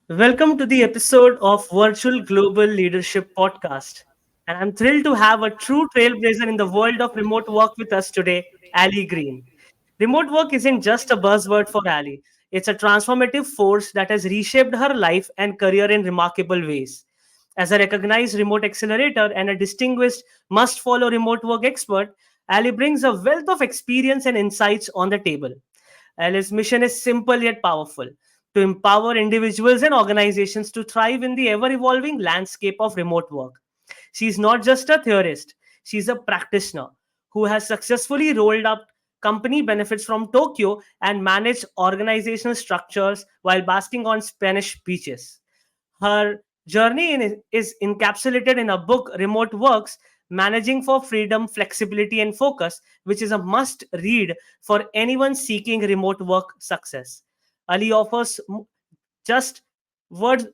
Welcome to the episode of Virtual Global Leadership Podcast. And I'm thrilled to have a true trailblazer in the world of remote work with us today, Ali Greene. Remote work isn't just a buzzword for Ali, it's a transformative force that has reshaped her life and career in remarkable ways. As a recognized remote accelerator and a distinguished must follow remote work expert, Ali brings a wealth of experience and insights on the table. Ali's mission is simple yet powerful to empower individuals and organizations to thrive in the ever evolving landscape of remote work. She's not just a theorist, she's a practitioner who has successfully rolled up company benefits from Tokyo and managed organizational structures while basking on Spanish beaches. Her journey is encapsulated in a book, Remote Works Managing for Freedom, Flexibility, and Focus, which is a must read for anyone seeking remote work success. Ali offers just words.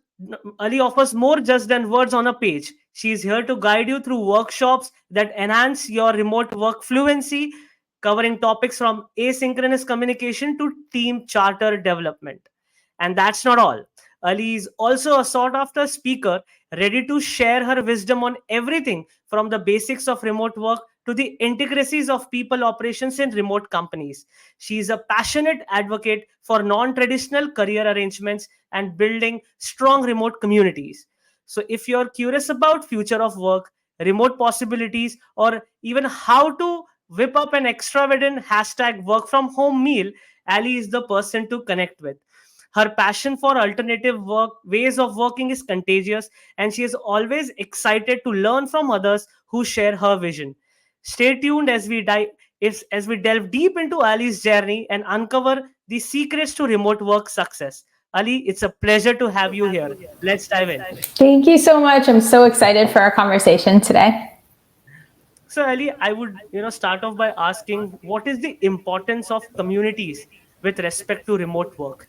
Ali offers more just than words on a page. She is here to guide you through workshops that enhance your remote work fluency, covering topics from asynchronous communication to team charter development. And that's not all. Ali is also a sought after speaker ready to share her wisdom on everything from the basics of remote work to the intricacies of people operations in remote companies. She is a passionate advocate for non traditional career arrangements and building strong remote communities. So, if you're curious about future of work, remote possibilities, or even how to whip up an extravagant hashtag work from home meal, Ali is the person to connect with. Her passion for alternative work ways of working is contagious, and she is always excited to learn from others who share her vision. Stay tuned as we delve deep into Ali's journey and uncover the secrets to remote work success. Ali, it's a pleasure to have you here. Let's dive in. Thank you so much. I'm so excited for our conversation today. So, Ali, I would start off by asking, what is the importance of communities with respect to remote work?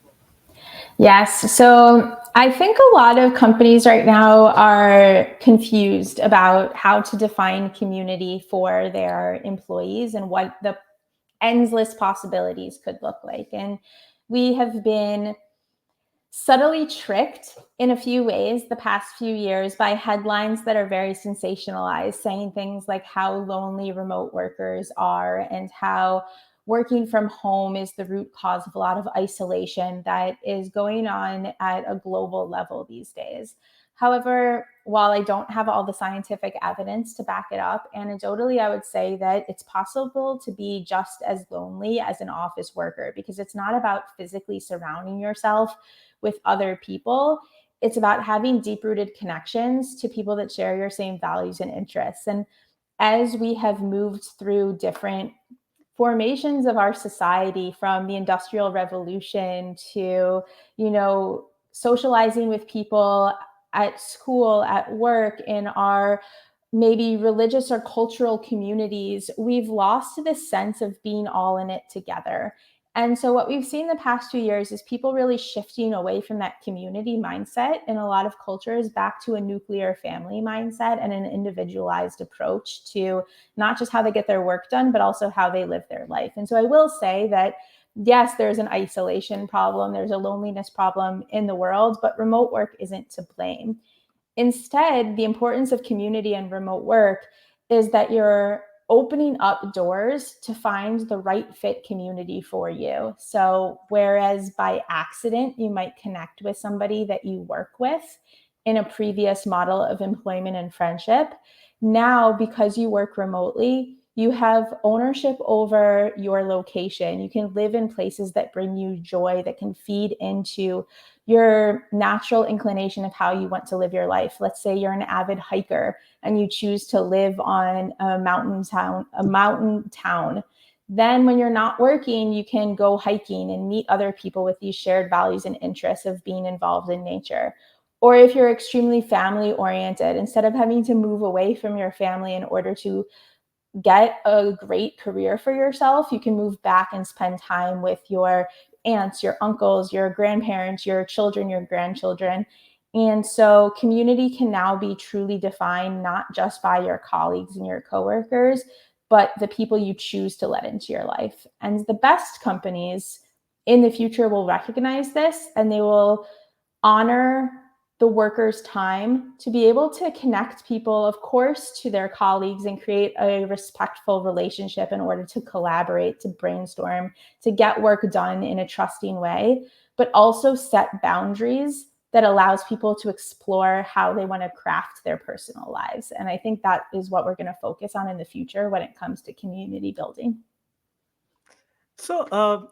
Yes, so I think a lot of companies right now are confused about how to define community for their employees and what the endless possibilities could look like. And we have been subtly tricked in a few ways the past few years by headlines that are very sensationalized, saying things like how lonely remote workers are and how working from home is the root cause of a lot of isolation that is going on at a global level these days. However, while I don't have all the scientific evidence to back it up, anecdotally, I would say that it's possible to be just as lonely as an office worker because it's not about physically surrounding yourself with other people. It's about having deep rooted connections to people that share your same values and interests. And as we have moved through different formations of our society, from the Industrial Revolution to, socializing with people at school, at work, in our maybe religious or cultural communities, we've lost this sense of being all in it together. And so, what we've seen the past 2 years is people really shifting away from that community mindset in a lot of cultures back to a nuclear family mindset and an individualized approach to not just how they get their work done, but also how they live their life. And so, I will say that yes, there's an isolation problem, there's a loneliness problem in the world, but remote work isn't to blame. Instead, the importance of community and remote work is that you're opening up doors to find the right fit community for you. So, whereas by accident, you might connect with somebody that you work with in a previous model of employment and friendship, now because you work remotely, you have ownership over your location. You can live in places that bring you joy, that can feed into your natural inclination of how you want to live your life. Let's say you're an avid hiker and you choose to live on a mountain town. Then when you're not working, you can go hiking and meet other people with these shared values and interests of being involved in nature. Or if you're extremely family oriented, instead of having to move away from your family in order to get a great career for yourself, you can move back and spend time with your aunts, your uncles, your grandparents, your children, your grandchildren. And so community can now be truly defined not just by your colleagues and your coworkers, but the people you choose to let into your life. And the best companies in the future will recognize this, and they will honor the workers' time, to be able to connect people, of course, to their colleagues and create a respectful relationship in order to collaborate, to brainstorm, to get work done in a trusting way, but also set boundaries that allows people to explore how they want to craft their personal lives. And I think that is what we're going to focus on in the future when it comes to community building. So,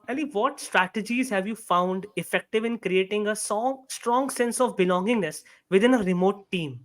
Ali, what strategies have you found effective in creating a strong sense of belongingness within a remote team?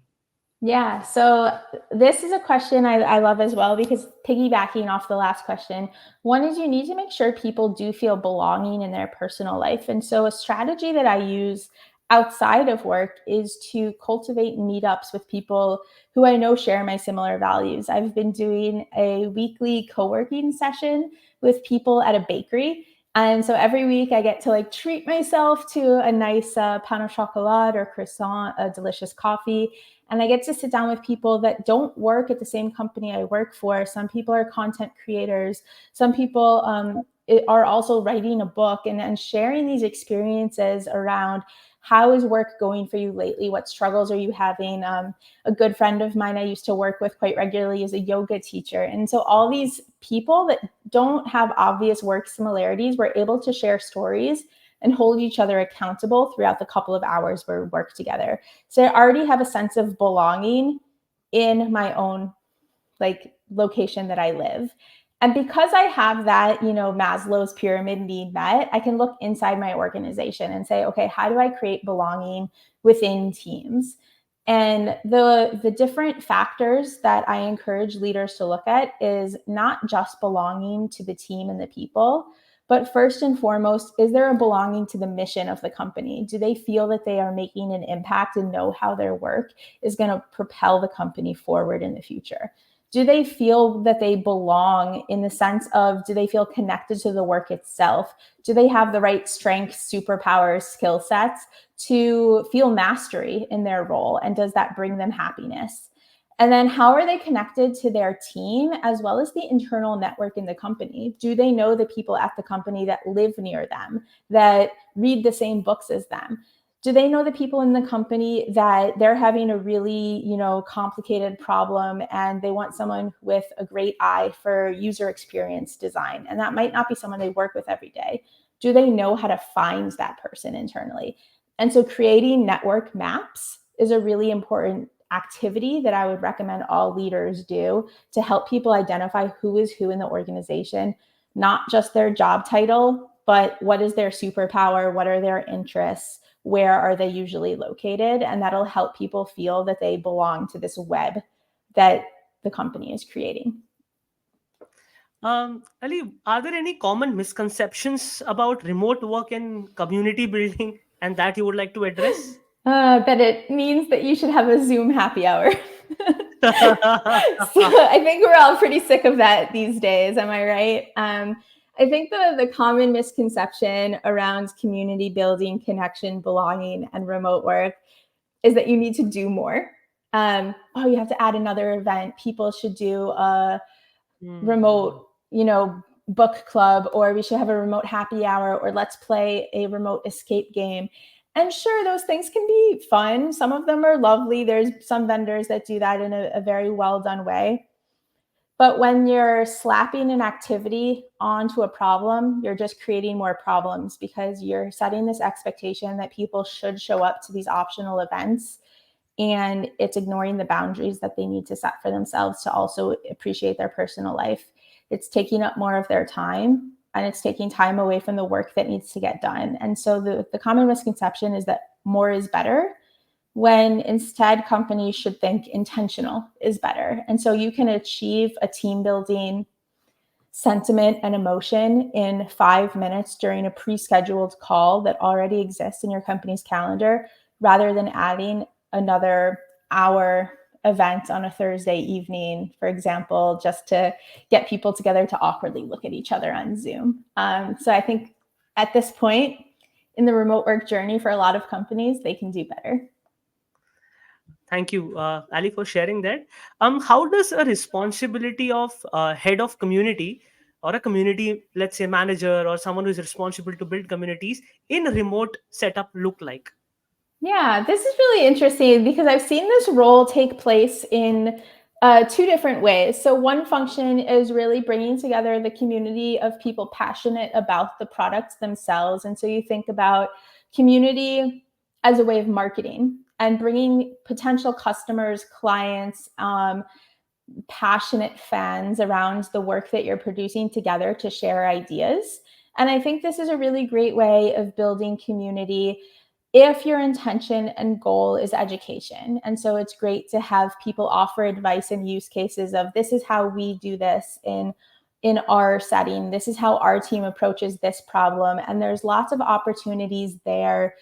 Yeah, so this is a question I love as well, because piggybacking off the last question, one is you need to make sure people do feel belonging in their personal life. And so a strategy that I use outside of work is to cultivate meetups with people who I know share my similar values. I've been doing a weekly co-working session with people at a bakery. And so every week I get to like treat myself to a nice pain au chocolat or croissant, a delicious coffee, and I get to sit down with people that don't work at the same company I work for. Some people are content creators. Some people are also writing a book, and sharing these experiences around how is work going for you lately? What struggles are you having? A good friend of mine I used to work with quite regularly is a yoga teacher. And so all these people that don't have obvious work similarities were able to share stories and hold each other accountable throughout the couple of hours we work together. So I already have a sense of belonging in my own like location that I live. And because I have that, Maslow's pyramid need met, I can look inside my organization and say, okay, how do I create belonging within teams? And the different factors that I encourage leaders to look at is not just belonging to the team and the people, but first and foremost, is there a belonging to the mission of the company? Do they feel that they are making an impact and know how their work is going to propel the company forward in the future? Do they feel that they belong in the sense of, do they feel connected to the work itself? Do they have the right strengths, superpowers, skill sets to feel mastery in their role? And does that bring them happiness? And then how are they connected to their team as well as the internal network in the company? Do they know the people at the company that live near them, that read the same books as them? Do they know the people in the company that they're having a really, complicated problem and they want someone with a great eye for user experience design? And that might not be someone they work with every day. Do they know how to find that person internally? And so creating network maps is a really important activity that I would recommend all leaders do to help people identify who is who in the organization, not just their job title, but what is their superpower, what are their interests, where are they usually located, and that'll help people feel that they belong to this web that the company is creating. Ali, are there any common misconceptions about remote work and community building and that you would like to address? That it means that you should have a Zoom happy hour. So I think we're all pretty sick of that these days. Am I right? I think the common misconception around community building, connection, belonging, and remote work is that you need to do more. You have to add another event. People should do a Hmm. remote, book club, or we should have a remote happy hour, or let's play a remote escape game. And sure, those things can be fun. Some of them are lovely. There's some vendors that do that in a very well done way. But when you're slapping an activity onto a problem, you're just creating more problems because you're setting this expectation that people should show up to these optional events, and it's ignoring the boundaries that they need to set for themselves to also appreciate their personal life. It's taking up more of their time, and it's taking time away from the work that needs to get done. And so the common misconception is that more is better, when instead companies should think intentional is better. And so you can achieve a team building sentiment and emotion in 5 minutes during a pre-scheduled call that already exists in your company's calendar, rather than adding another hour event on a Thursday evening, for example, just to get people together to awkwardly look at each other on Zoom. So I think at this point in the remote work journey for a lot of companies, they can do better. Thank you, Ali, for sharing that. How does a responsibility of head of community or a community, let's say manager or someone who is responsible to build communities in a remote setup look like? Yeah, this is really interesting because I've seen this role take place in two different ways. So, one function is really bringing together the community of people passionate about the products themselves. And so, you think about community as a way of marketing and bringing potential customers, clients, passionate fans around the work that you're producing together to share ideas. And I think this is a really great way of building community if your intention and goal is education. And so it's great to have people offer advice and use cases of this is how we do this in our setting. This is how our team approaches this problem. And there's lots of opportunities there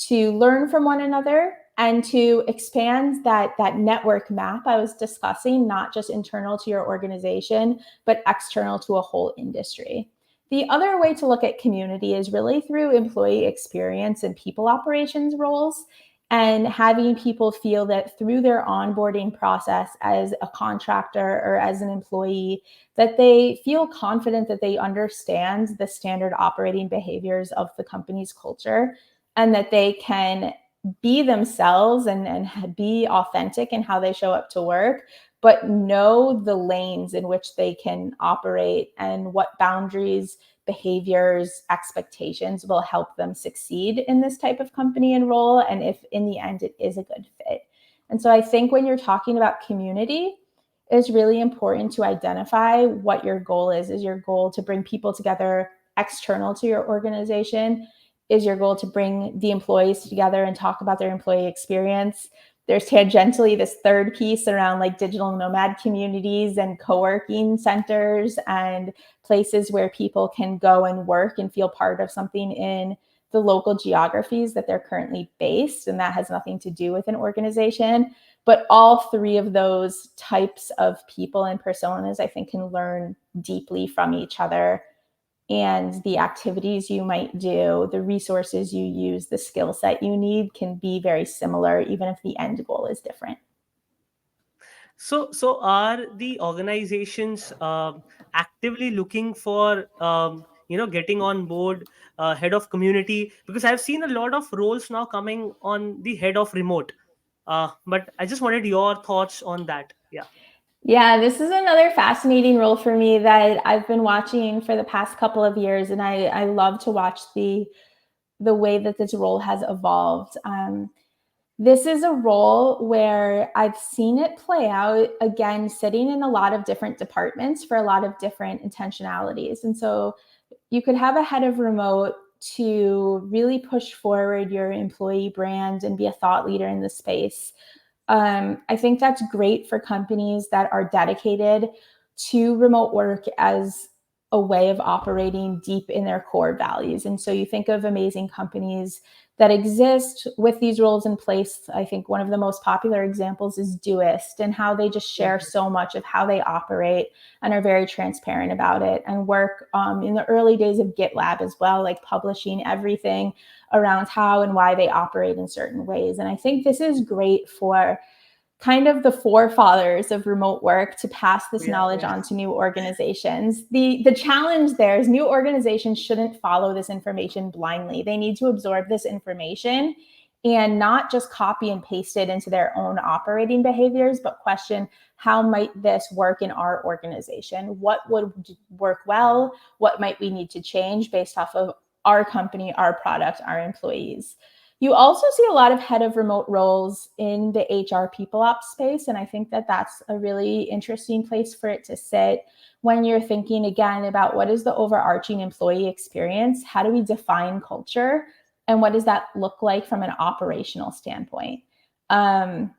to learn from one another and to expand that network map I was discussing, not just internal to your organization, but external to a whole industry. The other way to look at community is really through employee experience and people operations roles, and having people feel that through their onboarding process as a contractor or as an employee, that they feel confident that they understand the standard operating behaviors of the company's culture, and that they can be themselves and be authentic in how they show up to work, but know the lanes in which they can operate and what boundaries, behaviors, expectations will help them succeed in this type of company and role, and if in the end it is a good fit. And so I think when you're talking about community, it's really important to identify what your goal is. Is your goal to bring people together external to your organization? Is your goal to bring the employees together and talk about their employee experience? There's tangentially this third piece around like digital nomad communities and co-working centers and places where people can go and work and feel part of something in the local geographies that they're currently based. And that has nothing to do with an organization. But all three of those types of people and personas, I think, can learn deeply from each other, and the activities you might do, the resources you use, the skill set you need can be very similar, even if the end goal is different. So are the organizations actively looking for getting on board head of community? Because I've seen a lot of roles now coming on the head of remote. But I just wanted your thoughts on that. Yeah. Yeah, this is another fascinating role for me that I've been watching for the past couple of years, and I love to watch the way that this role has evolved. This is a role where I've seen it play out, again, sitting in a lot of different departments for a lot of different intentionalities. And so you could have a head of remote to really push forward your employee brand and be a thought leader in the space. I think that's great for companies that are dedicated to remote work as a way of operating deep in their core values. And so you think of amazing companies that exist with these roles in place. I think one of the most popular examples is Doist, and how they just share Mhm. so much of how they operate and are very transparent about it, and work in the early days of GitLab as well, like publishing everything around how and why they operate in certain ways. And I think this is great for kind of the forefathers of remote work to pass this Yeah, knowledge yeah. on to new organizations. The challenge there is new organizations shouldn't follow this information blindly. They need to absorb this information and not just copy and paste it into their own operating behaviors, but question, how might this work in our organization? What would work well? What might we need to change based off of our company, our product, our employees? You also see a lot of head of remote roles in the HR people ops space. And I think that that's a really interesting place for it to sit when you're thinking again about what is the overarching employee experience? How do we define culture? And what does that look like from an operational standpoint? Um,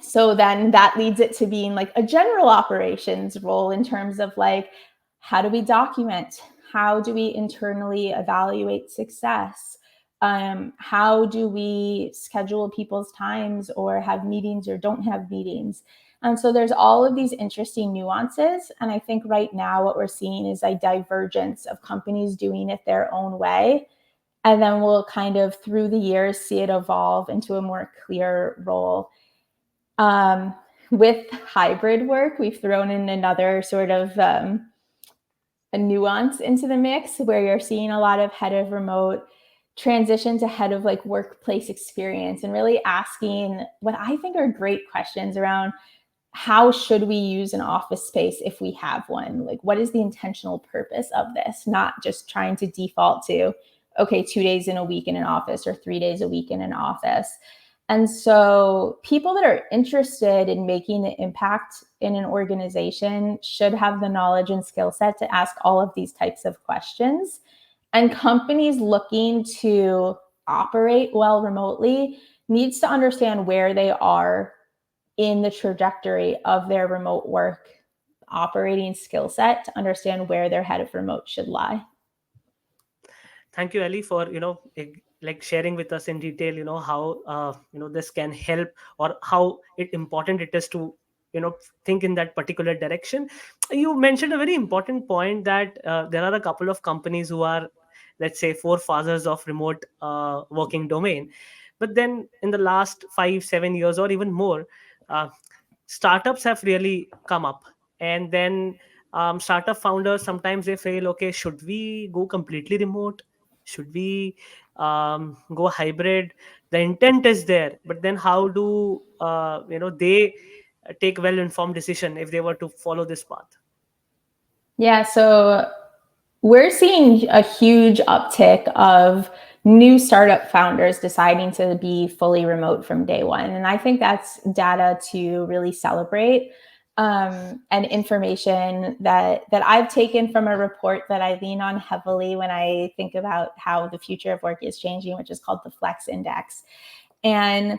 so then that leads it to being like a general operations role in terms of like, how do we document? How do we internally evaluate success? How do we schedule people's times or have meetings or don't have meetings? And so there's all of these interesting nuances. And I think right now what we're seeing is a divergence of companies doing it their own way. And then we'll kind of through the years see it evolve into a more clear role. Um, with hybrid work, we've thrown in another sort of a nuance into the mix where you're seeing a lot of head of remote transition to head of like workplace experience and really asking what I think are great questions around how should we use an office space if we have one? Like, what is the intentional purpose of this? Not just trying to default to, okay, 2 days in a week in an office or 3 days a week in an office. And so, people that are interested in making an impact in an organization should have the knowledge and skill set to ask all of these types of questions. And companies looking to operate well remotely needs to understand where they are in the trajectory of their remote work operating skill set to understand where their head of remote should lie. Thank you, Ali, for like sharing with us in detail, how this can help, or how important it is to think in that particular direction. You mentioned a very important point that there are a couple of companies who are, let's say, forefathers of remote working domain, but then in the last 5-7 years or even more, uh, startups have really come up. And then startup founders, sometimes they feel, okay, should we go completely remote, should we go hybrid? The intent is there, but then how do they take well informed decision if they were to follow this path? Yeah, so we're seeing a huge uptick of new startup founders deciding to be fully remote from day one. And I think that's data to really celebrate, and information that I've taken from a report that I lean on heavily when I think about how the future of work is changing, which is called the Flex Index. And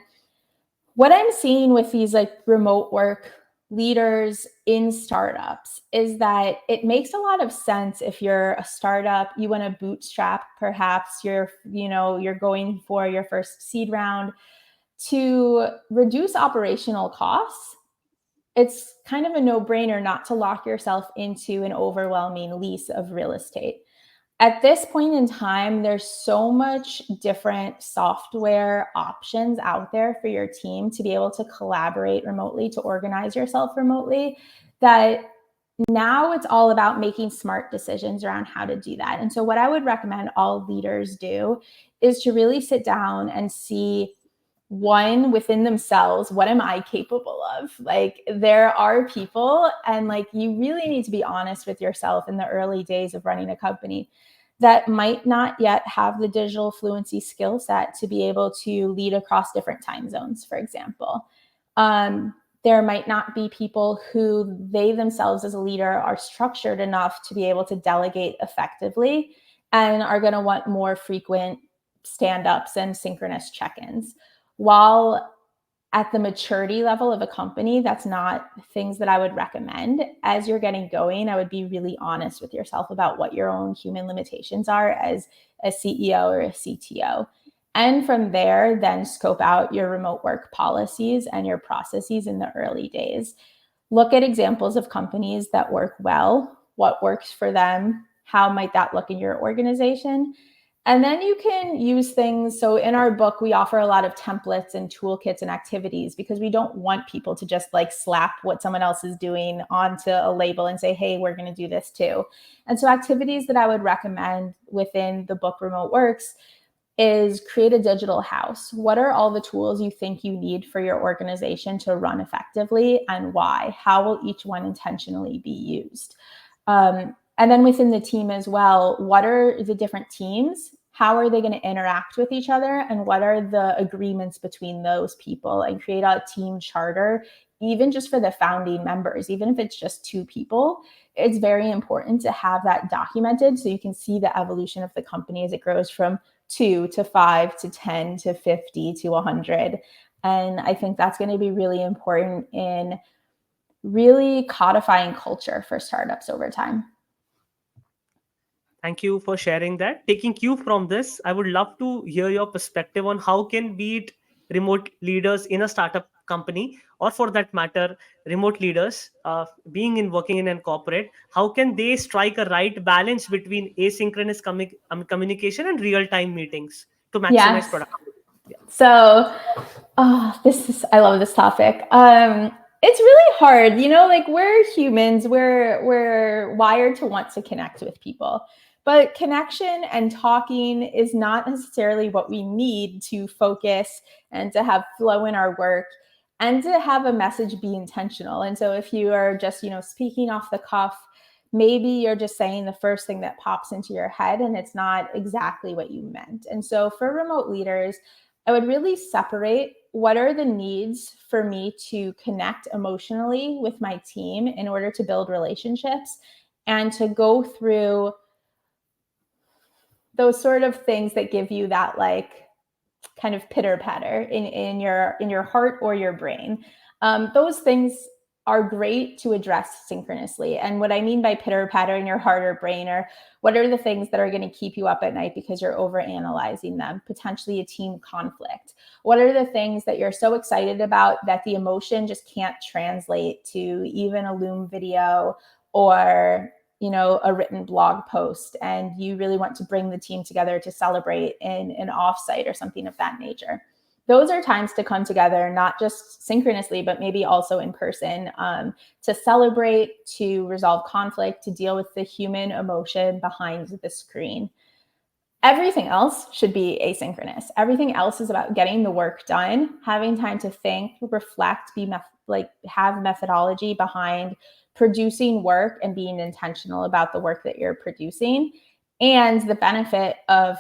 what I'm seeing with these like remote work leaders in startups is that it makes a lot of sense. If you're a startup, you want to bootstrap, perhaps you're going for your first seed round to reduce operational costs. It's kind of a no-brainer not to lock yourself into an overwhelming lease of real estate. At this point in time, there's so much different software options out there for your team to be able to collaborate remotely, to organize yourself remotely, that now it's all about making smart decisions around how to do that. And so, what I would recommend all leaders do is to really sit down and see, one, within themselves, what am I capable of? Like, there are people, and like, you really need to be honest with yourself in the early days of running a company that might not yet have the digital fluency skill set to be able to lead across different time zones, for example. There might not be people who they themselves as a leader are structured enough to be able to delegate effectively and are going to want more frequent stand-ups and synchronous check-ins. While at the maturity level of a company, that's not things that I would recommend. As you're getting going, I would be really honest with yourself about what your own human limitations are as a CEO or a CTO. And from there, then scope out your remote work policies and your processes in the early days. Look at examples of companies that work well, what works for them, how might that look in your organization, and then you can use things. So in our book, we offer a lot of templates and toolkits and activities because we don't want people to just like slap what someone else is doing onto a label and say, hey, we're going to do this too. And so activities that I would recommend within the book Remote Works is create a digital house. What are all the tools you think you need for your organization to run effectively, and why? How will each one intentionally be used? And then within the team as well, what are the different teams? How are they going to interact with each other? And what are the agreements between those people? And create a team charter, even just for the founding members, even if it's just 2 people. It's very important to have that documented so you can see the evolution of the company as it grows from 2 to 5 to 10 to 50 to 100. And I think that's going to be really important in really codifying culture for startups over time. Thank you for sharing that. Taking cue from this, I would love to hear your perspective on how can be it remote leaders in a startup company, or for that matter, remote leaders being in working in a corporate, how can they strike a right balance between asynchronous communication and real time meetings to maximize Yes. productivity? Yeah. So, I love this topic. It's really hard, like we're humans, we're wired to want to connect with people. But connection and talking is not necessarily what we need to focus and to have flow in our work and to have a message be intentional. And so if you are just, speaking off the cuff, maybe you're just saying the first thing that pops into your head and it's not exactly what you meant. And so for remote leaders, I would really separate what are the needs for me to connect emotionally with my team in order to build relationships, and to go through those sort of things that give you that kind of pitter patter in your heart or your brain. Those things are great to address synchronously. And what I mean by pitter patter in your heart or brain are what are the things that are going to keep you up at night because you're over analyzing them, potentially a team conflict. What are the things that you're so excited about that the emotion just can't translate to even a Loom video or a written blog post, and you really want to bring the team together to celebrate in an offsite or something of that nature. Those are times to come together, not just synchronously, but maybe also in person, to celebrate, to resolve conflict, to deal with the human emotion behind the screen. Everything else should be asynchronous. Everything else is about getting the work done, having time to think, reflect, have methodology behind producing work and being intentional about the work that you're producing. And the benefit of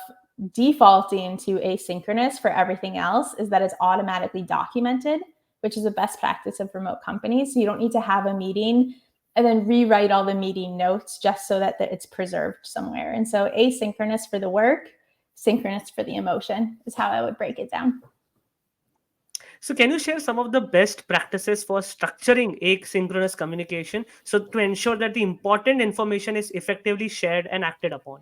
defaulting to asynchronous for everything else is that it's automatically documented, which is a best practice of remote companies. So you don't need to have a meeting and then rewrite all the meeting notes just so that it's preserved somewhere. And so asynchronous for the work, synchronous for the emotion is how I would break it down. So, can you share some of the best practices for structuring asynchronous communication so to ensure that the important information is effectively shared and acted upon?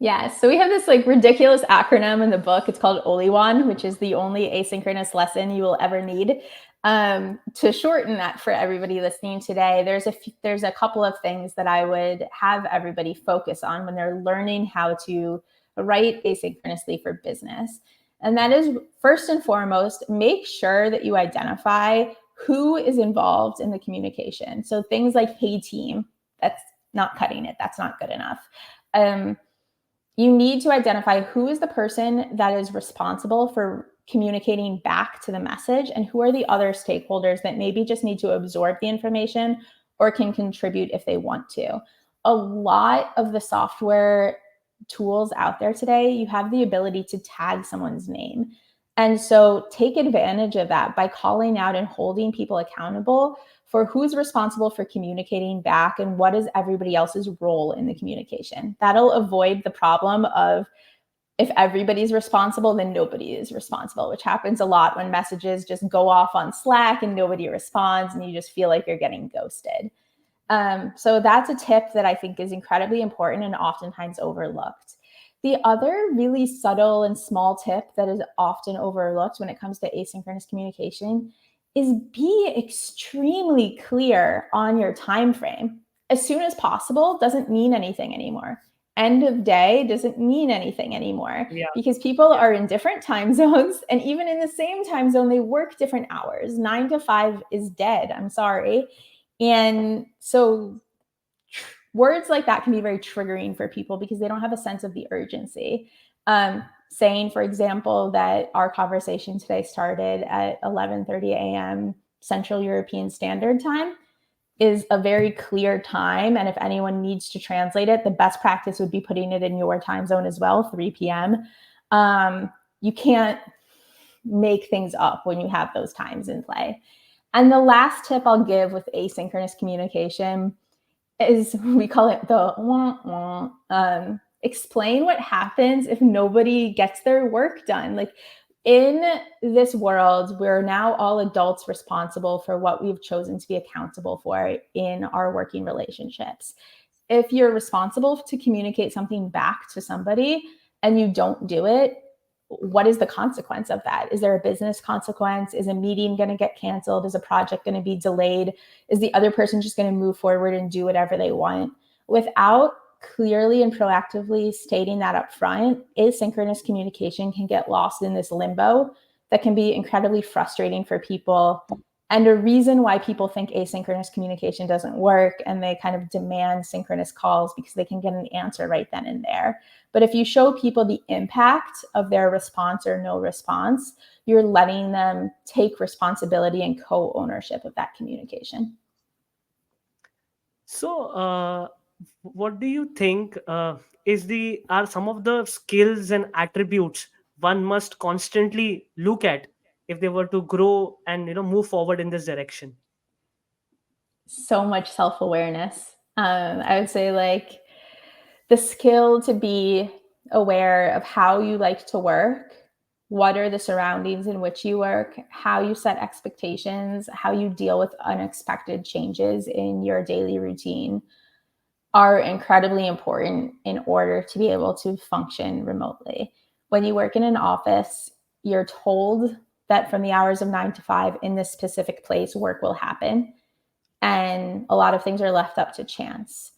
Yeah, so we have this ridiculous acronym in the book. It's called OLIWAN, which is the only asynchronous lesson you will ever need. To shorten that for everybody listening today, there's a couple of things that I would have everybody focus on when they're learning how to write asynchronously for business. And that is, first and foremost, make sure that you identify who is involved in the communication. So things like, hey team, that's not cutting it. That's not good enough. You need to identify who is the person that is responsible for communicating back to the message and who are the other stakeholders that maybe just need to absorb the information or can contribute if they want to. A lot of the software tools out there today, you have the ability to tag someone's name. And so take advantage of that by calling out and holding people accountable for who's responsible for communicating back and what is everybody else's role in the communication. That'll avoid the problem of if everybody's responsible, then nobody is responsible, which happens a lot when messages just go off on Slack and nobody responds and you just feel like you're getting ghosted. So that's a tip that I think is incredibly important and oftentimes overlooked. The other really subtle and small tip that is often overlooked when it comes to asynchronous communication is be extremely clear on your time frame. As soon as possible doesn't mean anything anymore. End of day doesn't mean anything anymore Yeah. because people are in different time zones, and even in the same time zone, they work different hours. 9 to 5 is dead. I'm sorry. And so words like that can be very triggering for people because they don't have a sense of the urgency. Saying, for example, that our conversation today started at 11:30 a.m. Central European Standard Time is a very clear time. And if anyone needs to translate it, the best practice would be putting it in your time zone as well, 3 p.m. You can't make things up when you have those times in play. And the last tip I'll give with asynchronous communication is, we call it the wah, wah. Explain what happens if nobody gets their work done. Like, in this world, we're now all adults responsible for what we've chosen to be accountable for in our working relationships. If you're responsible to communicate something back to somebody and you don't do it, what is the consequence of that? Is there a business consequence? Is a meeting going to get canceled? Is a project going to be delayed? Is the other person just going to move forward and do whatever they want? Without clearly and proactively stating that up front, asynchronous communication can get lost in this limbo that can be incredibly frustrating for people And a reason why people think asynchronous communication doesn't work and they kind of demand synchronous calls because they can get an answer right then and there. But if you show people the impact of their response or no response, you're letting them take responsibility and co-ownership of that communication. So, what do you think is the are some of the skills and attributes one must constantly look at if they were to grow and move forward in this direction? So much self-awareness. I would say like the skill to be aware of how you like to work, what are the surroundings in which you work, how you set expectations, how you deal with unexpected changes in your daily routine are incredibly important in order to be able to function remotely. When you work in an office, you're told that from the hours of 9 to 5 in this specific place, work will happen. And a lot of things are left up to chance.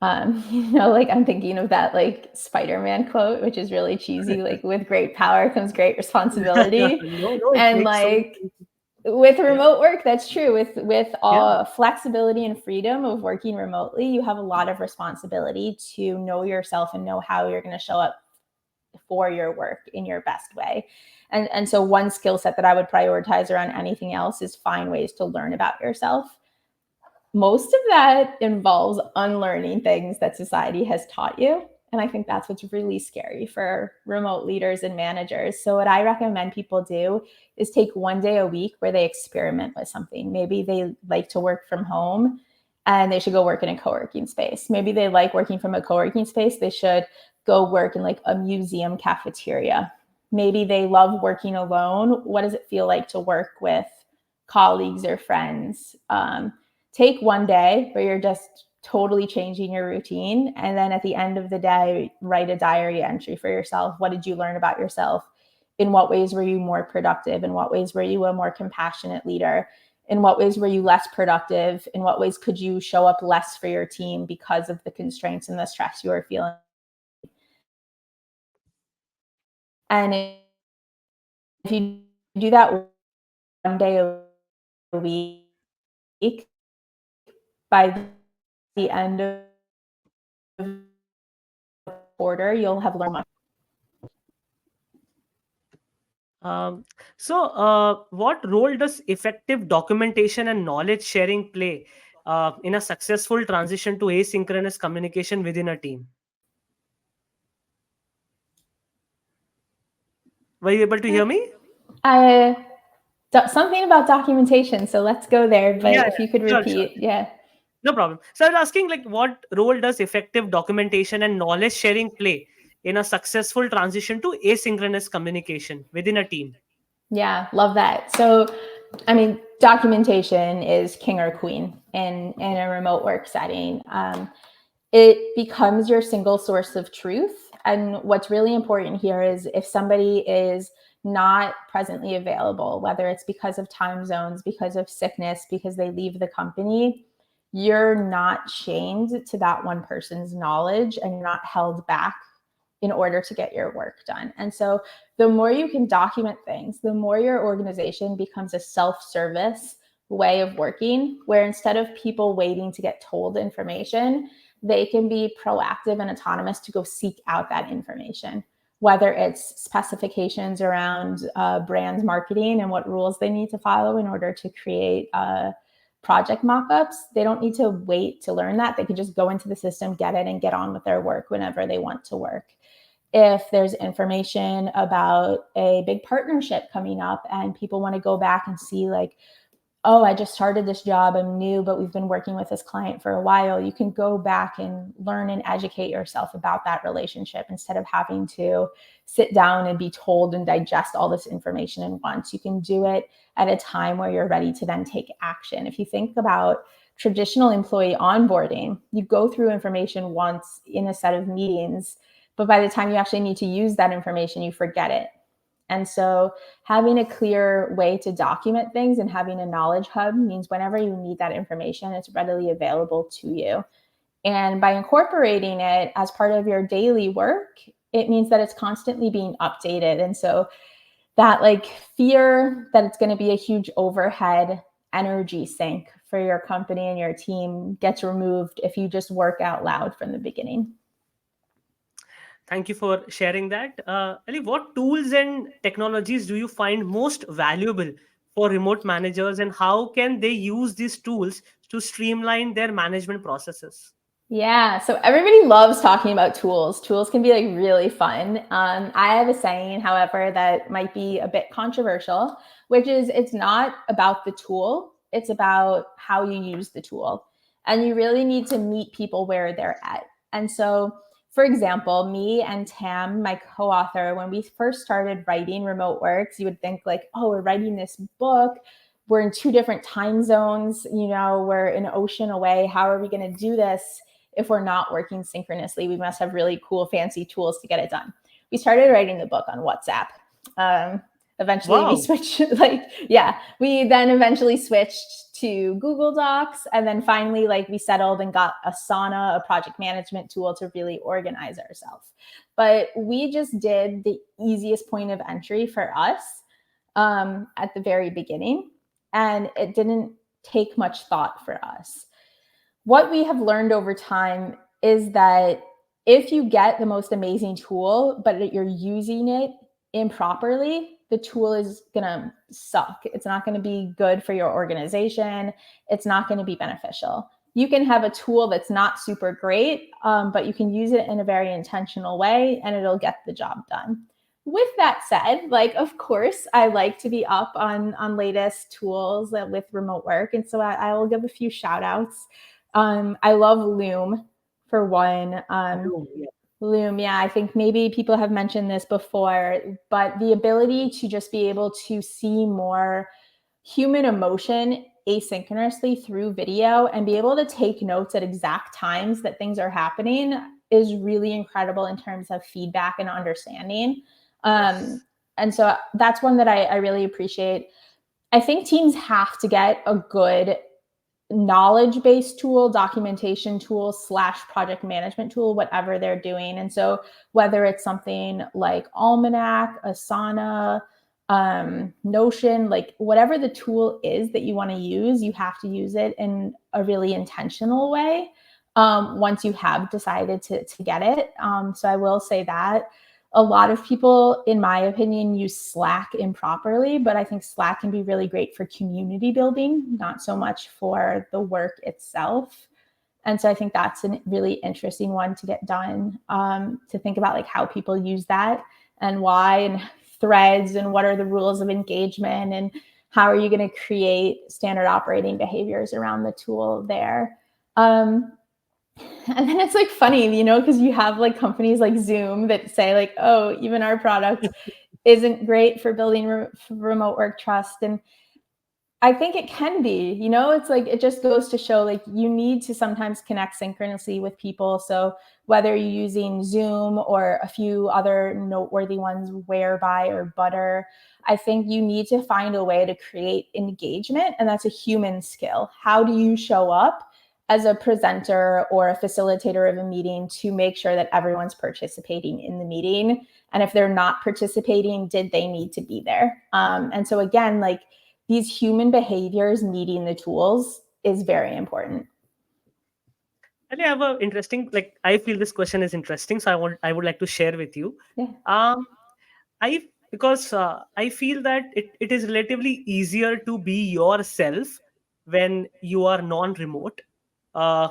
Like I'm thinking of that like Spider-Man quote, which is really cheesy, like with great power comes great responsibility. No, no, it And makes so much like sense. with Yeah, remote work, that's true. With yeah. all flexibility and freedom of working remotely, you have a lot of responsibility to know yourself and know how you're going to show up for your work in your best way. And so one skill set that I would prioritize around anything else is find ways to learn about yourself. Most of that involves unlearning things that society has taught you. And I think that's what's really scary for remote leaders and managers. So, what I recommend people do is take one day a week where they experiment with something. Maybe they like to work from home and they should go work in a co working space. Maybe they like working from a co working space, they should go work in like a museum cafeteria. Maybe they love working alone. What does it feel like to work with colleagues or friends? Take one day where you're just totally changing your routine. And then at the end of the day, write a diary entry for yourself. What did you learn about yourself? In what ways were you more productive? In what ways were you a more compassionate leader? In what ways were you less productive? In what ways could you show up less for your team because of the constraints and the stress you were feeling? And if you do that one day a week, by the end of the quarter, you'll have learned much. What role does effective documentation and knowledge sharing play in a successful transition to asynchronous communication within a team? Were you able to hear me? Uh, something about documentation. So let's go there. Yeah, But if yeah, you could sure, sure. repeat, yeah. No problem. So I was asking, like, what role does effective documentation and knowledge sharing play in a successful transition to asynchronous communication within a team? Yeah, love that. So, I mean, documentation is king or queen in a remote work setting. It becomes your single source of truth. And what's really important here is if somebody is not presently available, whether it's because of time zones, because of sickness, because they leave the company, you're not chained to that one person's knowledge and you're not held back in order to get your work done. And so the more you can document things, the more your organization becomes a self-service way of working, where instead of people waiting to get told information, they can be proactive and autonomous to go seek out that information, whether it's specifications around brand marketing and what rules they need to follow in order to create project mockups. They don't need to wait to learn that. They can just go into the system, get it, and get on with their work whenever they want to work. If there's information about a big partnership coming up and people want to go back and see like, oh, I just started this job, I'm new, but we've been working with this client for a while, you can go back and learn and educate yourself about that relationship instead of having to sit down and be told and digest all this information at once. You can do it at a time where you're ready to then take action. If you think about traditional employee onboarding, you go through information once in a set of meetings, but by the time you actually need to use that information, you forget it. And so having a clear way to document things and having a knowledge hub means whenever you need that information, it's readily available to you. And by incorporating it as part of your daily work, it means that it's constantly being updated. And so that like fear that it's going to be a huge overhead energy sink for your company and your team gets removed if you just work out loud from the beginning. Thank you for sharing that. Ali, what tools and technologies do you find most valuable for remote managers, and how can they use these tools to streamline their management processes? Yeah, so everybody loves talking about tools. Tools can be like really fun. I have a saying, however, that might be a bit controversial, which is it's not about the tool, it's about how you use the tool. And you really need to meet people where they're at. And so, for example, me and Tam, my co author, when we first started writing Remote Works, you would think like, oh, we're writing this book. We're in two different time zones, we're an ocean away. How are we going to do this? If we're not working synchronously, we must have really cool, fancy tools to get it done. We started writing the book on WhatsApp. Eventually we Wow. switched, we then eventually switched to Google Docs. And then finally, we settled and got Asana, a project management tool to really organize ourselves. But we just did the easiest point of entry for us at the very beginning. And it didn't take much thought for us. What we have learned over time is that if you get the most amazing tool, but you're using it improperly, the tool is going to suck. It's not going to be good for your organization. It's not going to be beneficial. You can have a tool that's not super great, but you can use it in a very intentional way and it'll get the job done. With that said, of course, I like to be up on latest tools with remote work. And so I will give a few shout outs. I love Loom for one. Loom, yeah, I think maybe people have mentioned this before, but the ability to just be able to see more human emotion asynchronously through video and be able to take notes at exact times that things are happening is really incredible in terms of feedback and understanding. Yes. And so that's one that I really appreciate. I think teams have to get a good knowledge-based tool, documentation tool / project management tool, whatever they're doing. And so whether it's something like Almanac, Asana, Notion, whatever the tool is that you want to use, you have to use it in a really intentional way once you have decided to get it. So I will say that. A lot of people, in my opinion, use Slack improperly, but I think Slack can be really great for community building, not so much for the work itself. And so I think that's a really interesting one to get done, to think about how people use that and why, and threads, and what are the rules of engagement, and how are you going to create standard operating behaviors around the tool there. And then it's funny, because you have companies like Zoom that say oh, even our product isn't great for building remote work trust. And I think it can be, it's it just goes to show you need to sometimes connect synchronously with people. So whether you're using Zoom or a few other noteworthy ones, Whereby or Butter, I think you need to find a way to create engagement. And that's a human skill. How do you show up as a presenter or a facilitator of a meeting to make sure that everyone's participating in the meeting? And if they're not participating, did they need to be there? And so again, these human behaviors needing the tools is very important. Ali, I have a interesting, I feel this question is interesting, so I would like to share with you. Yeah. Um, I because I feel that it is relatively easier to be yourself when you are non-remote, uh,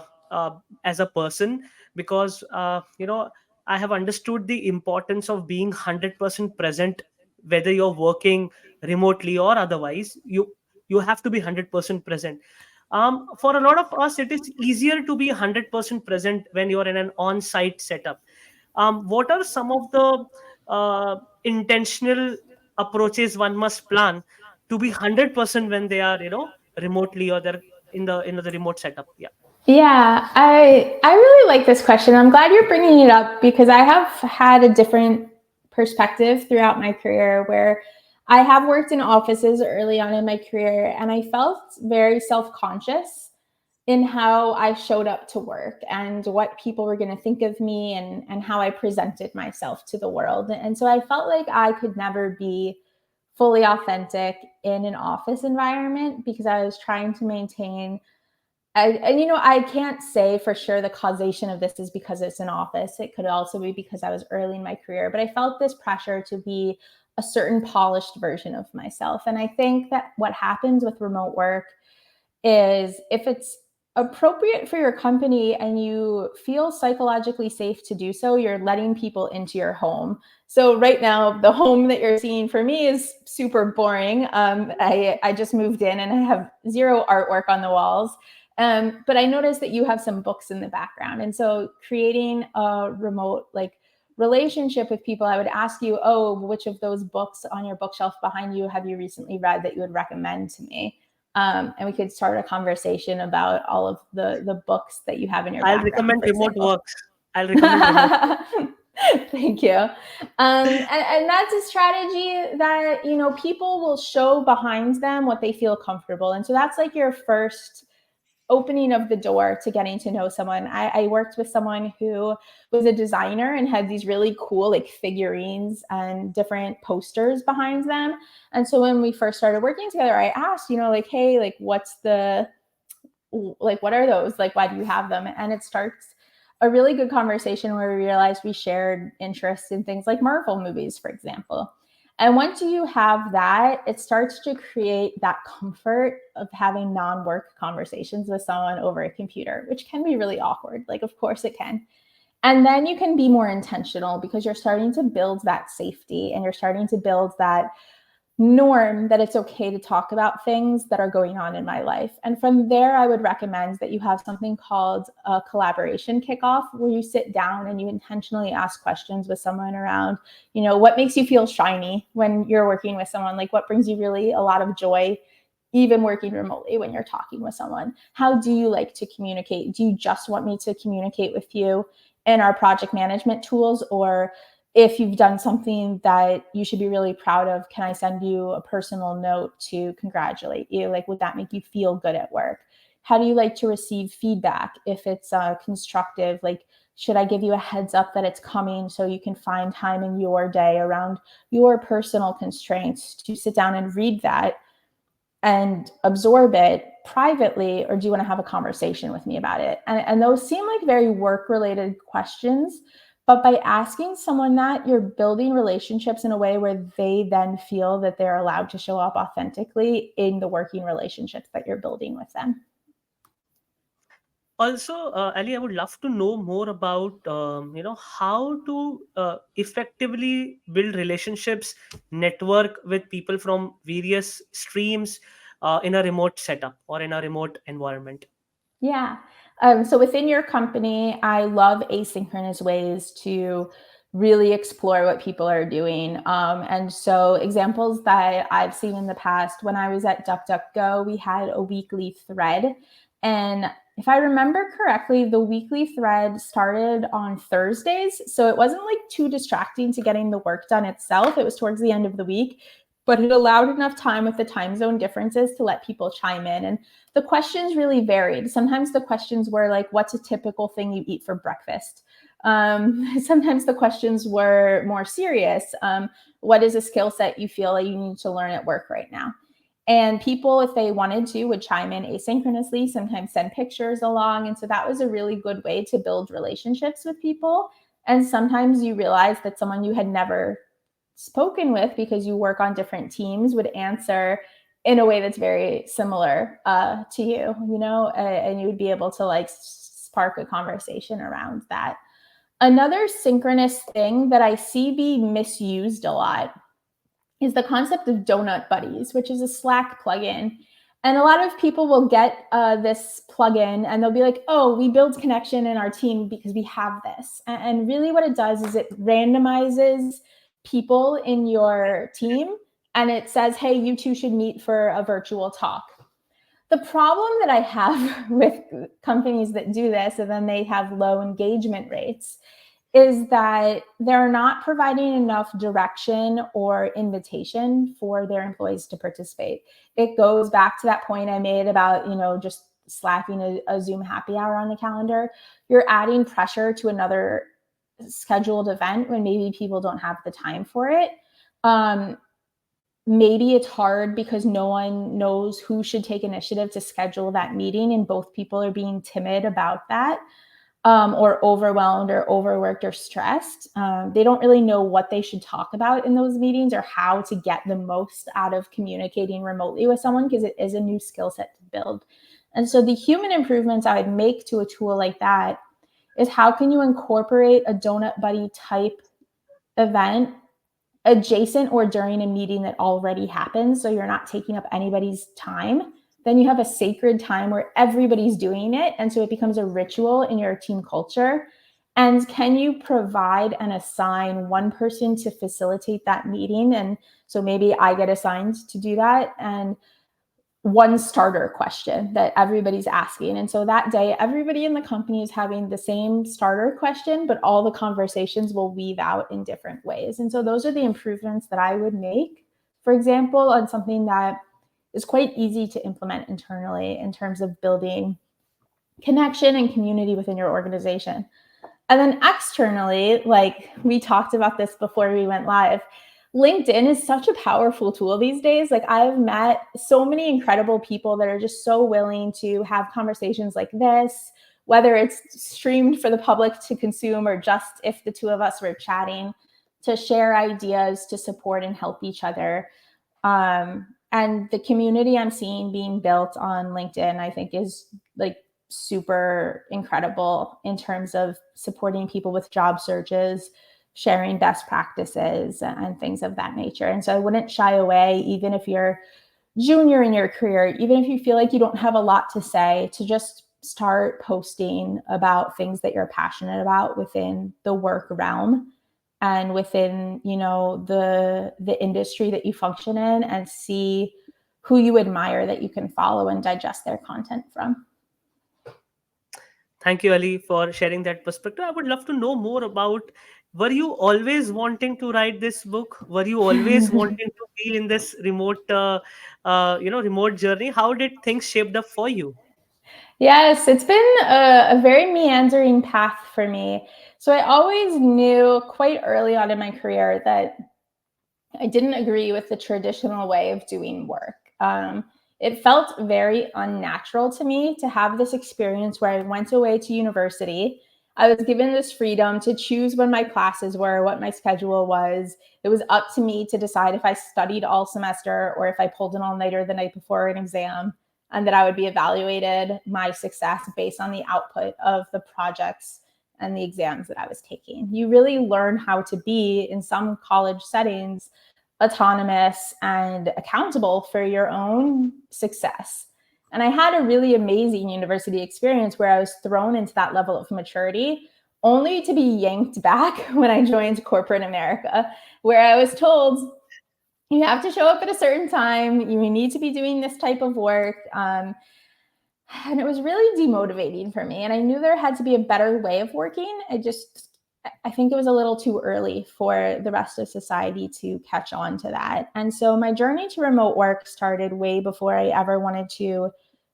as a person, because I have understood the importance of being 100% present, whether you're working remotely or otherwise. You have to be 100% present. For a lot of us, it is easier to be 100% present when you're in an on-site setup. What are some of the intentional approaches one must plan to be 100% when they are remotely, or they're in the remote setup? Yeah. Yeah, I really like this question. I'm glad you're bringing it up because I have had a different perspective throughout my career where I have worked in offices early on in my career and I felt very self-conscious in how I showed up to work and what people were going to think of me and how I presented myself to the world. And so I felt like I could never be fully authentic in an office environment because I was trying to maintain. And I can't say for sure the causation of this is because it's an office. It could also be because I was early in my career, but I felt this pressure to be a certain polished version of myself. And I think that what happens with remote work is if it's appropriate for your company and you feel psychologically safe to do so, you're letting people into your home. So right now, the home that you're seeing for me is super boring. I just moved in and I have zero artwork on the walls. But I noticed that you have some books in the background. And so creating a remote relationship with people, I would ask you, oh, which of those books on your bookshelf behind you have you recently read that you would recommend to me? And we could start a conversation about all of the books that you have in your I'll background, recommend for remote example. works. I'll recommend remote work. Thank you. And that's a strategy that, people will show behind them what they feel comfortable. And so that's like your first opening of the door to getting to know someone. I worked with someone who was a designer and had these really cool figurines and different posters behind them. And so when we first started working together, I asked, hey, what's the what are those? Why do you have them? And it starts a really good conversation where we realized we shared interests in things like Marvel movies, for example. And once you have that, it starts to create that comfort of having non-work conversations with someone over a computer, which can be really awkward. Of course it can. And then you can be more intentional because you're starting to build that safety and you're starting to build that norm that it's okay to talk about things that are going on in my life. And from there, I would recommend that you have something called a collaboration kickoff, where you sit down and you intentionally ask questions with someone around, what makes you feel shiny when you're working with someone? What brings you really a lot of joy, even working remotely when you're talking with someone? How do you like to communicate? Do you just want me to communicate with you in our project management tools, or if you've done something that you should be really proud of, can I send you a personal note to congratulate you? Would that make you feel good at work? How do you like to receive feedback? If it's constructive, should I give you a heads up that it's coming so you can find time in your day around your personal constraints to sit down and read that and absorb it privately, or do you want to have a conversation with me about it? And those seem like very work-related questions, but by asking someone that, you're building relationships in a way where they then feel that they're allowed to show up authentically in the working relationships that you're building with them. Also, Ali, I would love to know more about how to effectively build relationships, network with people from various streams in a remote setup or in a remote environment. Yeah. So within your company, I love asynchronous ways to really explore what people are doing. And so examples that I've seen in the past, when I was at DuckDuckGo, we had a weekly thread. And if I remember correctly, the weekly thread started on Thursdays. So it wasn't too distracting to getting the work done itself. It was towards the end of the week, but it allowed enough time with the time zone differences to let people chime in. And the questions really varied. Sometimes the questions were what's a typical thing you eat for breakfast? Sometimes the questions were more serious. What is a skill set you feel like you need to learn at work right now? And people, if they wanted to, would chime in asynchronously, sometimes send pictures along. And so that was a really good way to build relationships with people. And sometimes you realize that someone you had never spoken with, because you work on different teams, would answer in a way that's very similar to you, and you would be able to spark a conversation around that. Another synchronous thing that I see be misused a lot is the concept of donut buddies, which is a Slack plugin. And a lot of people will get this plugin and they'll be like, oh, we build connection in our team because we have this. And really what it does is it randomizes people in your team and it says, hey, you two should meet for a virtual talk. The problem that I have with companies that do this and then they have low engagement rates is that they're not providing enough direction or invitation for their employees to participate. It goes back to that point I made about, just slacking a Zoom happy hour on the calendar. You're adding pressure to another scheduled event when maybe people don't have the time for it. maybe it's hard because no one knows who should take initiative to schedule that meeting, and both people are being timid about that, or overwhelmed or overworked or stressed. They don't really know what they should talk about in those meetings or how to get the most out of communicating remotely with someone, because it is a new skill set to build. And so the human improvements I would make to a tool like that is, how can you incorporate a donut buddy type event adjacent or during a meeting that already happens, so you're not taking up anybody's time? Then you have a sacred time where everybody's doing it, and so it becomes a ritual in your team culture. And can you provide and assign one person to facilitate that meeting? And so maybe I get assigned to do that, and one starter question that everybody's asking. And so that day, everybody in the company is having the same starter question, but all the conversations will weave out in different ways. And so those are the improvements that I would make, for example, on something that is quite easy to implement internally in terms of building connection and community within your organization. And then externally, like we talked about this before we went live, LinkedIn is such a powerful tool these days. Like, I've met so many incredible people that are just so willing to have conversations like this, whether it's streamed for the public to consume or just if the two of us were chatting, to share ideas, to support and help each other. And the community I'm seeing being built on LinkedIn, I think, is like super incredible in terms of supporting people with job searches, sharing best practices and things of that nature. And so I wouldn't shy away, even if you're junior in your career, even if you feel like you don't have a lot to say, to just start posting about things that you're passionate about within the work realm and within, you know, the industry that you function in, and see who you admire that you can follow and digest their content from. Thank you, Ali, for sharing that perspective. I would love to know more about, were you always wanting to write this book? Were you always wanting to be in this remote journey? How did things shaped up for you? Yes, it's been a very meandering path for me. So I always knew quite early on in my career that I didn't agree with the traditional way of doing work. It felt very unnatural to me to have this experience where I went away to university. I was given this freedom to choose when my classes were, what my schedule was. It was up to me to decide if I studied all semester or if I pulled an all-nighter the night before an exam, and that I would be evaluated my success based on the output of the projects and the exams that I was taking. You really learn how to be, in some college settings, autonomous and accountable for your own success. And I had a really amazing university experience where I was thrown into that level of maturity, only to be yanked back when I joined corporate America, where I was told, you have to show up at a certain time, you need to be doing this type of work. And it was really demotivating for me. And I knew there had to be a better way of working. I think it was a little too early for the rest of society to catch on to that. And so my journey to remote work started way before I ever wanted to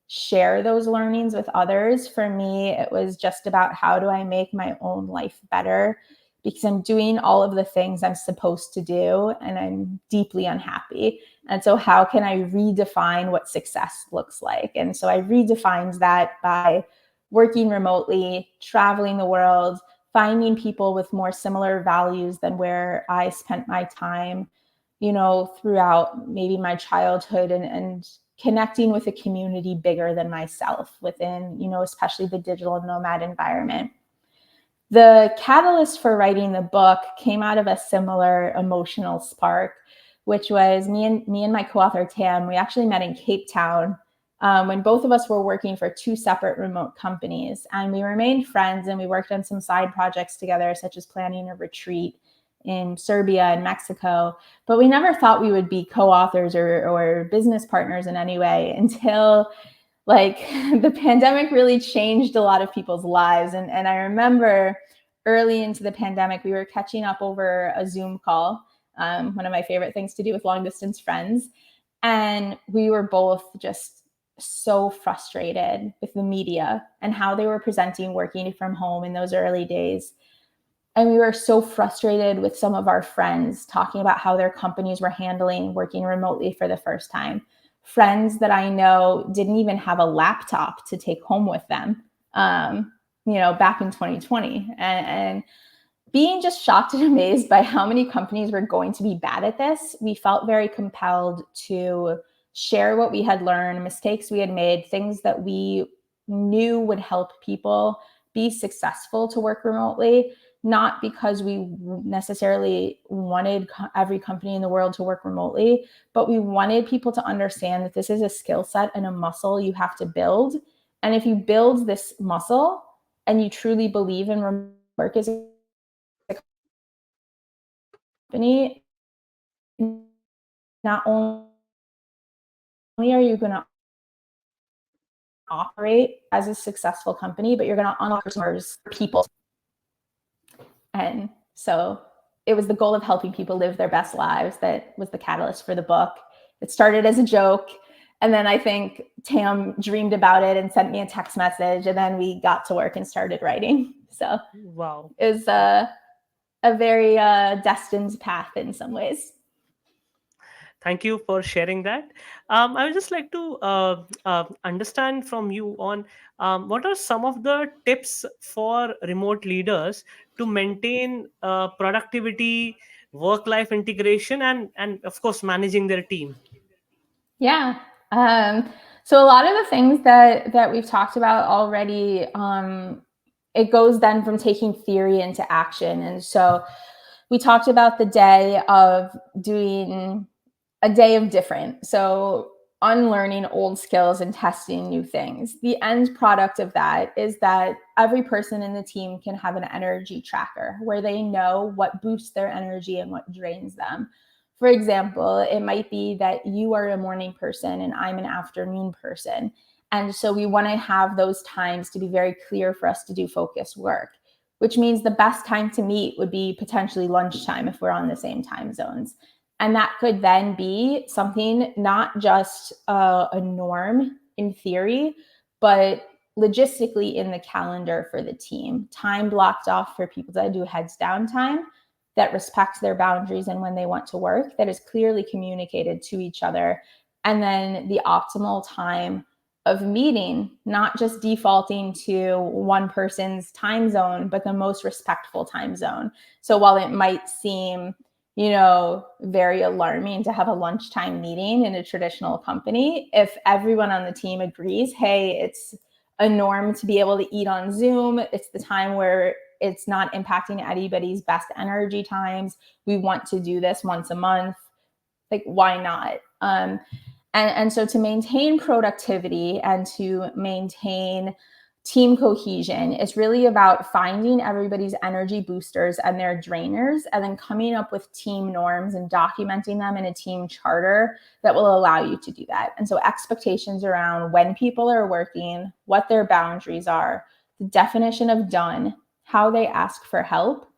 share those learnings with others. For me, it was just about, how do I make my own life better? Because I'm doing all of the things I'm supposed to do and I'm deeply unhappy. And so how can I redefine what success looks like? And so I redefined that by working remotely, traveling the world, finding people with more similar values than where I spent my time, you know, throughout maybe my childhood, and connecting with a community bigger than myself within, you know, especially the digital nomad environment. The catalyst for writing the book came out of a similar emotional spark, which was me and my co-author Tam. We actually met in Cape Town, when both of us were working for two separate remote companies, and we remained friends, and we worked on some side projects together, such as planning a retreat in Serbia and Mexico. But we never thought we would be co-authors or business partners in any way, until like the pandemic really changed a lot of people's lives. And I remember early into the pandemic, we were catching up over a Zoom call, one of my favorite things to do with long distance friends. And we were both just so frustrated with the media and how they were presenting working from home in those early days. And we were so frustrated with some of our friends talking about how their companies were handling working remotely for the first time. Friends that I know didn't even have a laptop to take home with them, back in 2020. And being just shocked and amazed by how many companies were going to be bad at this, we felt very compelled to share what we had learned, mistakes we had made, things that we knew would help people be successful to work remotely, not because we necessarily wanted every company in the world to work remotely, but we wanted people to understand that this is a skill set and a muscle you have to build. And if you build this muscle and you truly believe in remote work as a company, not only are you going to operate as a successful company, but you're going to unlock customers, people. And so it was the goal of helping people live their best lives that was the catalyst for the book. It started as a joke. And then I think Tam dreamed about it and sent me a text message. And then we got to work and started writing. So Wow. it was a very destined path in some ways. Thank you for sharing that. I would just like to understand from you on what are some of the tips for remote leaders to maintain productivity, work-life integration, and of course managing their team. Yeah. So a lot of the things that we've talked about already, it goes then from taking theory into action. And so we talked about the day of doing a day of different. So unlearning old skills and testing new things. The end product of that is that every person in the team can have an energy tracker where they know what boosts their energy and what drains them. For example, it might be that you are a morning person and I'm an afternoon person. And so we want to have those times to be very clear for us to do focused work, which means the best time to meet would be potentially lunchtime if we're on the same time zones. And that could then be something not just a norm in theory, but logistically in the calendar for the team. Time blocked off for people that do heads down time, that respect their boundaries and when they want to work, that is clearly communicated to each other. And then the optimal time of meeting, not just defaulting to one person's time zone, but the most respectful time zone. So while it might seem very alarming to have a lunchtime meeting in a traditional company, if everyone on the team agrees, hey, it's a norm to be able to eat on Zoom, it's the time where it's not impacting anybody's best energy times, we want to do this once a month, like why not? And so to maintain productivity and to maintain team cohesion, it's really about finding everybody's energy boosters and their drainers, and then coming up with team norms and documenting them in a team charter that will allow you to do that. And so expectations around when people are working, what their boundaries are, the definition of done, how they ask for help,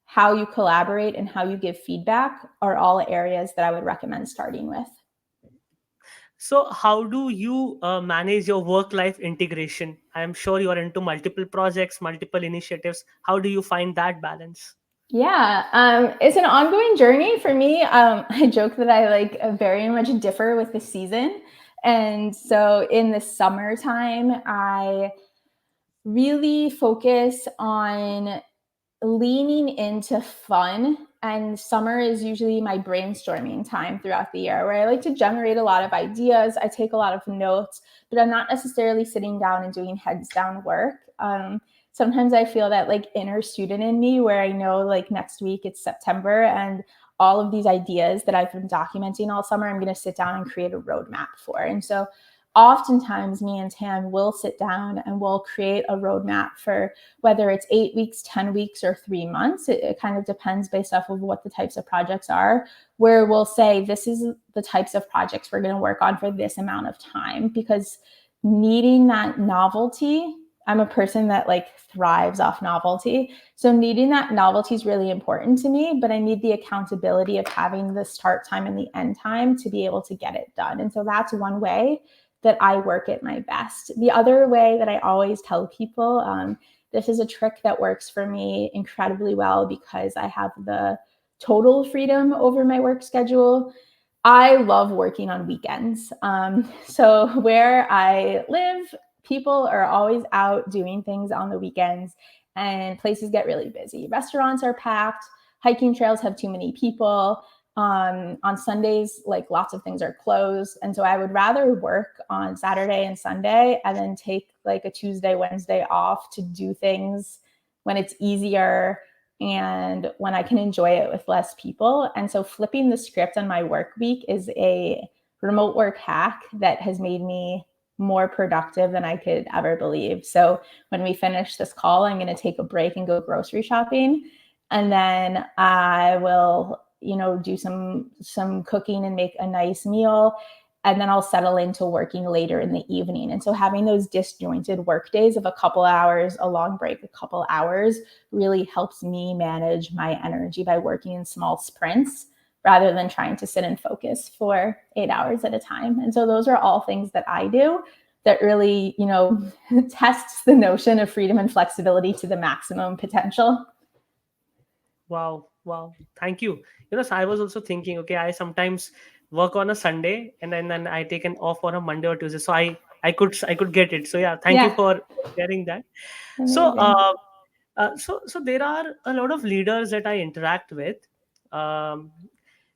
how you collaborate, and how you give feedback are all areas that I would recommend starting with. So, how do you manage your work-life integration? I am sure you are into multiple projects, multiple initiatives. How do you find that balance? Yeah, it's an ongoing journey for me. I joke that I very much differ with the season. And so in the summertime, I really focus on leaning into fun. And summer is usually my brainstorming time throughout the year, where I like to generate a lot of ideas. I take a lot of notes, but I'm not necessarily sitting down and doing heads down work. Sometimes I feel that inner student in me where I know next week it's September and all of these ideas that I've been documenting all summer, I'm going to sit down and create a roadmap for. And so oftentimes me and Tam will sit down and we'll create a roadmap for whether it's 8 weeks, 10 weeks, or 3 months. It kind of depends based off of what the types of projects are, where we'll say, this is the types of projects we're going to work on for this amount of time, because needing that novelty, I'm a person that thrives off novelty. So needing that novelty is really important to me, but I need the accountability of having the start time and the end time to be able to get it done. And so that's one way that I work at my best. The other way that I always tell people this is a trick that works for me incredibly well because I have the total freedom over my work schedule. I love working on weekends. So where I live, people are always out doing things on the weekends, and places get really busy. Restaurants are packed, hiking trails have too many people. On Sundays, like lots of things are closed. And so I would rather work on Saturday and Sunday and then take like a Tuesday, Wednesday off to do things when it's easier and when I can enjoy it with less people. And so flipping the script on my work week is a remote work hack that has made me more productive than I could ever believe. So when we finish this call, I'm going to take a break and go grocery shopping. And then I will, do some cooking and make a nice meal. And then I'll settle into working later in the evening. And so having those disjointed work days of a couple hours, a long break, a couple hours really helps me manage my energy by working in small sprints rather than trying to sit and focus for 8 hours at a time. And so those are all things that I do that really, tests the notion of freedom and flexibility to the maximum potential. Wow, wow. Thank you. So I was also thinking, okay, I sometimes work on a Sunday and then I take an off on a Monday or Tuesday. So I could get it. So yeah, thank you Yeah, for sharing that. So amazing. so there are a lot of leaders that I interact with. Um,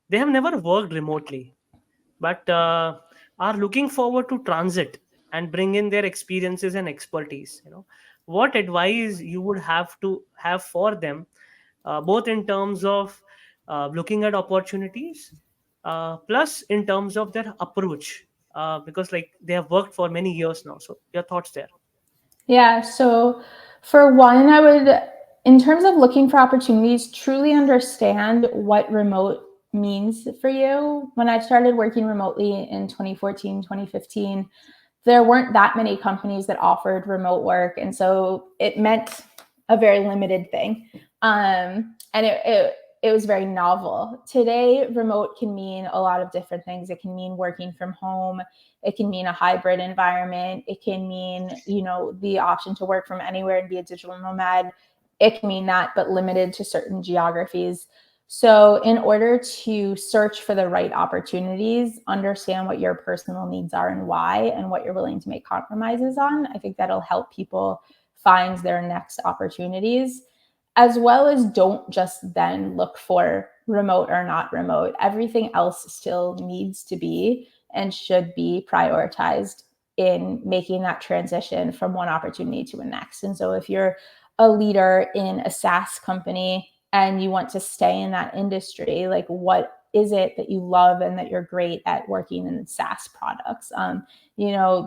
they have never worked remotely, but are looking forward to transit and bring in their experiences and expertise. What advice you would have to have for them, both in terms of looking at opportunities, plus in terms of their approach, because like they have worked for many years now. So your thoughts there? Yeah. So, for one, I would, in terms of looking for opportunities, truly understand what remote means for you. When I started working remotely in 2014, 2015, there weren't that many companies that offered remote work. And so it meant a very limited thing. And it was very novel. Today, remote can mean a lot of different things. It can mean working from home. It can mean a hybrid environment. It can mean, the option to work from anywhere and be a digital nomad. It can mean that, but limited to certain geographies. So, in order to search for the right opportunities, understand what your personal needs are and why, and what you're willing to make compromises on, I think that'll help people find their next opportunities. As well as don't just then look for remote or not remote. Everything else still needs to be and should be prioritized in making that transition from one opportunity to the next. And so if you're a leader in a SaaS company and you want to stay in that industry, like what is it that you love and that you're great at working in SaaS products?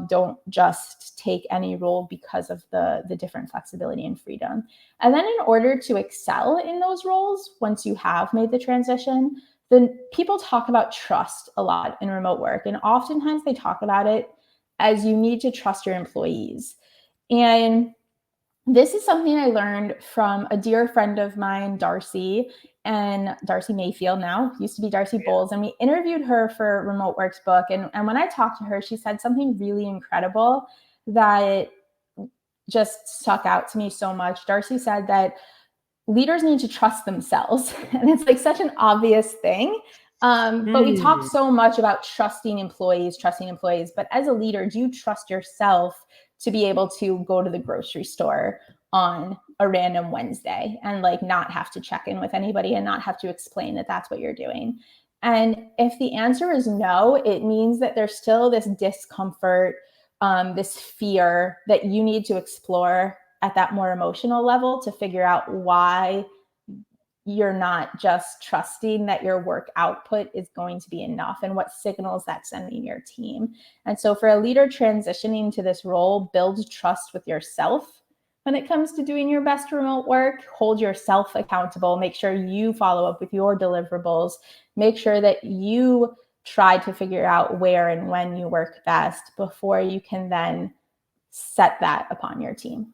Don't just take any role because of the different flexibility and freedom. And then in order to excel in those roles, once you have made the transition, then people talk about trust a lot in remote work. And oftentimes they talk about it as you need to trust your employees. And this is something I learned from a dear friend of mine, Darcy, and Darcy Mayfield now, used to be Darcy Bowles. And we interviewed her for Remote Works book. And when I talked to her, she said something really incredible that just stuck out to me so much. Darcy said that leaders need to trust themselves. And it's like such an obvious thing. But we talk Hmm. so much about trusting employees. But as a leader, do you trust yourself to be able to go to the grocery store on a random Wednesday and like not have to check in with anybody and not have to explain that that's what you're doing? And if the answer is no, it means that there's still this discomfort, this fear that you need to explore at that more emotional level to figure out why you're not just trusting that your work output is going to be enough and what signals that's sending your team. And so for a leader transitioning to this role, build trust with yourself when it comes to doing your best remote work. Hold yourself accountable. Make sure you follow up with your deliverables. Make sure that you try to figure out where and when you work best before you can then set that upon your team.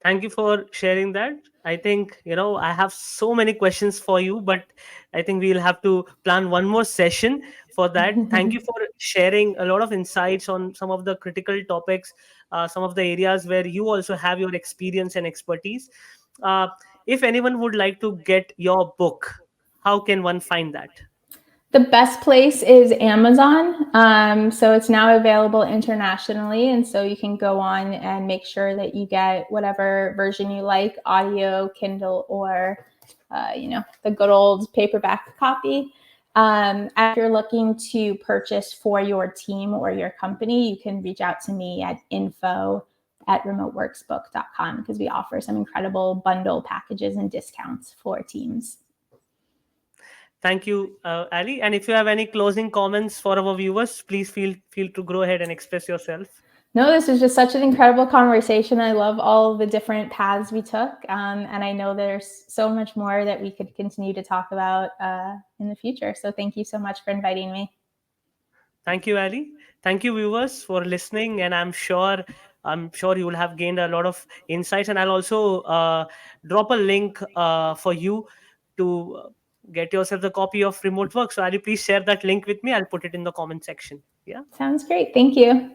Thank you for sharing that. I think, I have so many questions for you, but I think we'll have to plan one more session for that. Thank you for sharing a lot of insights on some of the critical topics some of the areas where you also have your experience and expertise. Uh, if anyone would like to get your book, how can one find that? The best place is Amazon. So it's now available internationally. And so you can go on and make sure that you get whatever version you like, audio, Kindle, or, the good old paperback copy. If you're looking to purchase for your team or your company, you can reach out to me at info@remoteworksbook.com because we offer some incredible bundle packages and discounts for teams. Thank you, Ali. And if you have any closing comments for our viewers, please feel to go ahead and express yourself. No, this was just such an incredible conversation. I love all the different paths we took. And I know there's so much more that we could continue to talk about in the future. So thank you so much for inviting me. Thank you, Ali. Thank you, viewers, for listening. And I'm sure you will have gained a lot of insights. And I'll also drop a link for you to get yourself the copy of Remote Work. So, Ali, please share that link with me. I'll put it in the comment section. Yeah. Sounds great. Thank you.